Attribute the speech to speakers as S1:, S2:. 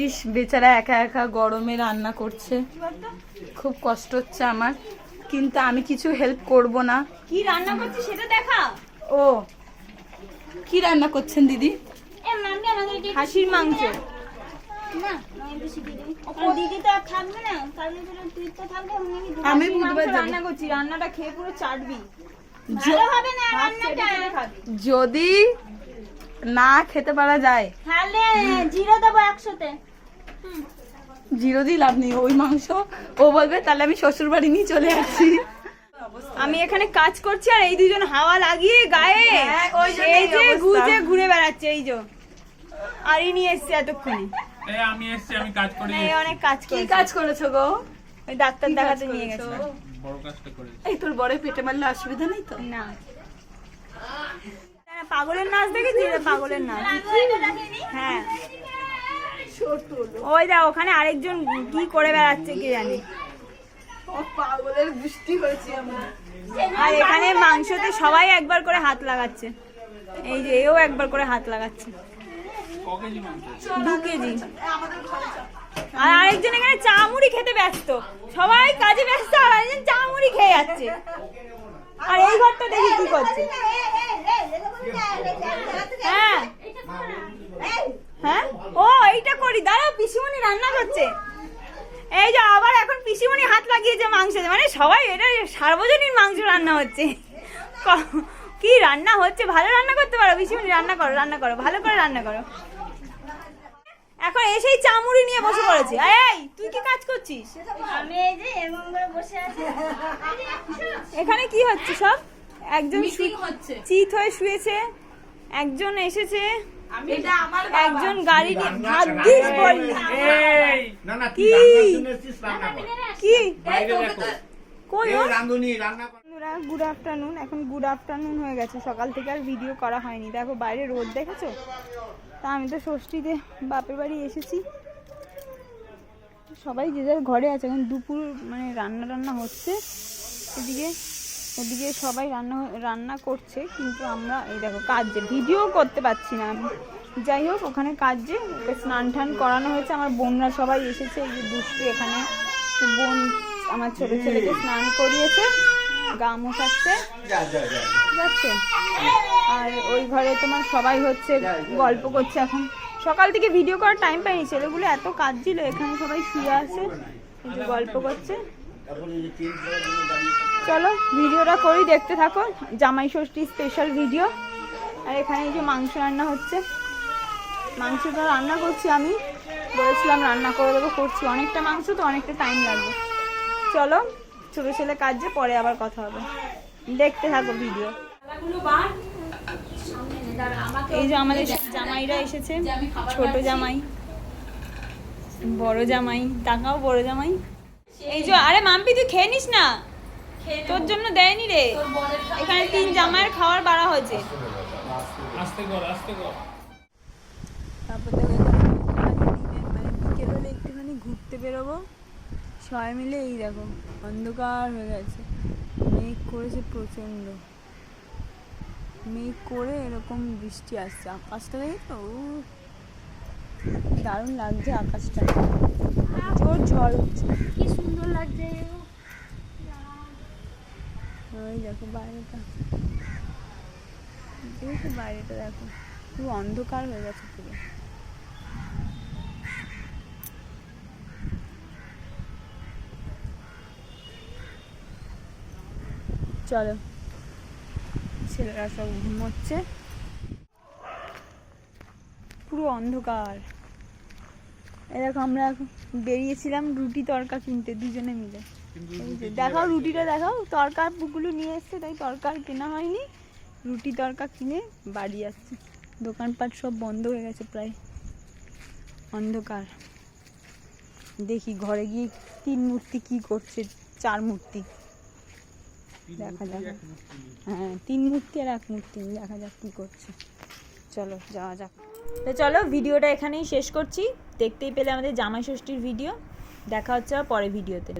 S1: ইস বেচারা একা একা গরমে রান্না করছে, খুব কষ্ট হচ্ছে আমার, কিন্তু আমি কিছু হেল্প করব না।
S2: কি রান্না করছি সেটা দেখা।
S1: ও কি রান্না করছেন দিদি?
S2: হাঁসির মাংস। দিদি তো আর থাকবে না, তুই তো থাকবে।
S1: আমি বুধবার
S2: রান্না করছি, রান্নাটা খেয়ে পুরো চাটবি, ভালো হবে না রান্নাটা।
S1: যদি না খেতে পারা যায়
S2: তাহলে জিরো দেবো 100-তে।
S1: জিরো দিয়ে লাভ নেই, ওই মাংস ও বলবে তাহলে আমি শ্বশুর বাড়ি নিয়ে চলে আসি।
S2: আমি এখানে কাজ করছি আর এই দুজন হাওয়া লাগিয়ে গায়ে এই যে গুজে ঘুরে বেড়াচ্ছে। এই যে আরই নিয়ে এসছে এতক্ষণে।
S3: আমি এসছি, আমি কাজ করি।
S2: এই অনেক কাজ
S1: কি কাজ করেছো গো?
S2: ওই ডাক্তার দেখাতে নিয়ে গেছে।
S3: বড় কাজটা করি।
S1: এই তোর বড় পেটে মারলে অসুবিধা নেই তো?
S2: না, পাগলের নাচ দেখেছি, পাগলের নাচ। হ্যাঁ ওই দা ওখানে আরেকজন কি করে বেড়াচ্ছে কে জানে।
S1: পাগলের বৃষ্টি হয়েছে আমরা।
S2: আর এখানে মাংসতে সবাই একবার করে হাত লাগাচ্ছে। এই যে এও একবার করে হাত লাগাচ্ছে। 2 কেজি। আর আরেকজন এখানে চা মুড়ি খেতে ব্যস্ত, সবাই কাজে ব্যস্ত, আর আরেকজন চা মুড়ি খেয়ে যাচ্ছে। আর এই ঘরটা দেখি কি করছে। হ্যাঁ হ্যাঁ ও এইটা করি, দাঁড়াও পিসিমণি রান্না করছে। এই যে আবার এখন পিসিমণি হাত লাগিয়েছে মাংসতে, মানে সবাই এটা সার্বজনীন মাংস রান্না হচ্ছে। কি রান্না হচ্ছে, ভালো রান্না করতে পারো পিসিমণি? রান্না করো, রান্না করো, ভালো করে রান্না করো। এখন এসেই চামুড়ি নিয়ে বসে পড়েছে। এই তুই কি কাজ করছিস?
S4: আমি এই যে এরকম করে বসে আছি।
S2: এখানে কি হচ্ছে সব? একজন
S1: হচ্ছে,
S2: চিত হয়ে শুয়েছে, একজন এসেছে,
S1: এটা আমার
S2: একজন গাড়ি নিয়ে ভাগ্যিস বললি।
S3: এই
S5: না না
S2: কি কি
S5: বাইরে দেখো
S2: কই
S5: এই
S2: ও?
S5: রাঁধুনি রান্না করে।
S2: বন্ধুরা গুড আফটারনুন। এখন গুড আফটারনুন হয়ে গেছে, সকাল থেকে আর ভিডিও করা হয়নি। দেখো বাইরে রোদ দেখেছো? তা আমি তো ষষ্ঠীতে বাপের বাড়ি এসেছি, সবাই যে যার ঘরে আছে। এখন দুপুর মানে রান্না হচ্ছে এদিকে, ওদিকে সবাই রান্না করছে, কিন্তু আমরা এই দেখো কাজে ভিডিও করতে পারছি না আমি। যাই হোক ওখানে কাজে ওকে স্নান টান করানো হয়েছে। আমার বোনরা সবাই এসেছে, এই যে দুষ্টু এখানে বোন আমার ছোট ছেলেকে স্নান করিয়েছে, গা মোছাচ্ছে যাচ্ছে। আর ওই ঘরে তোমার সবাই হচ্ছে গল্প করছে। এখন সকাল থেকে ভিডিও করার টাইম পাইনি, ছেলেগুলো এত কাজ ছিল। এখানে সবাই শুয়ে আছে, গল্প করছে। চলো ভিডিওটা করি, দেখতে থাকো। জামাই ষষ্ঠী স্পেশাল ভিডিও। আর এখানে এই যে মাংস রান্না হচ্ছে, মাংসটা রান্না করছি আমি, বলেছিলাম রান্না করে দেবো, করছি। অনেকটা মাংস তো অনেকটা টাইম লাগবে। চলো ছোটো ছেলে কাজে পরে আবার কথা হবে, দেখতে থাকো ভিডিও। এই যে আমাদের জামাইরা এসেছে, ছোট জামাই, বড় জামাই, তাকাও বড় জামাই। এই যে আরে মাম্পি তুই খেয়ে নিস না, তোর জন্য দেয়নি রে। এখানে 3 জামাইয়ের খাবার বাড়া হয়েছে।
S3: আস্তে কর, আস্তে কর।
S2: তারপর দেখো মানে বিকেল হলে একটুখানি ঘুরতে বেরোবো সবাই মিলে। এই দেখো অন্ধকার হয়ে গেছে, মেঘ করেছে প্রচণ্ড, মেঘ করে এরকম বৃষ্টি আসছে। আকাশটা দেখে তো দারুণ লাগছে, আকাশটা জোর ঝড় হচ্ছে,
S4: কি সুন্দর লাগছে।
S2: ওই দেখো বাইরেটা, দেখো বাইরেটা দেখো পুরো অন্ধকার হয়ে গেছে পুরো। চলো ছেলেরা সব ঘুমোচ্ছে, পুরো অন্ধকার। এই দেখো আমরা এখন বেরিয়েছিলাম রুটি তরকা কিনতে দুজনে মিলে। এই যে দেখাও রুটিটা দেখাও, তরকাগুলো নিয়ে এসছে, তাই তরকা কেনা হয়নি। রুটি তরকা কিনে বাড়ি আসছে, দোকানপাট সব বন্ধ হয়ে গেছে প্রায়, অন্ধকার। দেখি ঘরে গিয়ে 3 মূর্তি কি করছে, 4 মূর্তি দেখা যাক। হ্যাঁ 3 মূর্তি আর 1 মূর্তি, দেখা যাক কি করছে। চলো যাওয়া যাক। তো চলো ভিডিওটা এখানেই শেষ করছি। দেখতেই পেলে আমাদের জামাই ষষ্ঠীর ভিডিও। দেখা হচ্ছে পরে ভিডিওতে।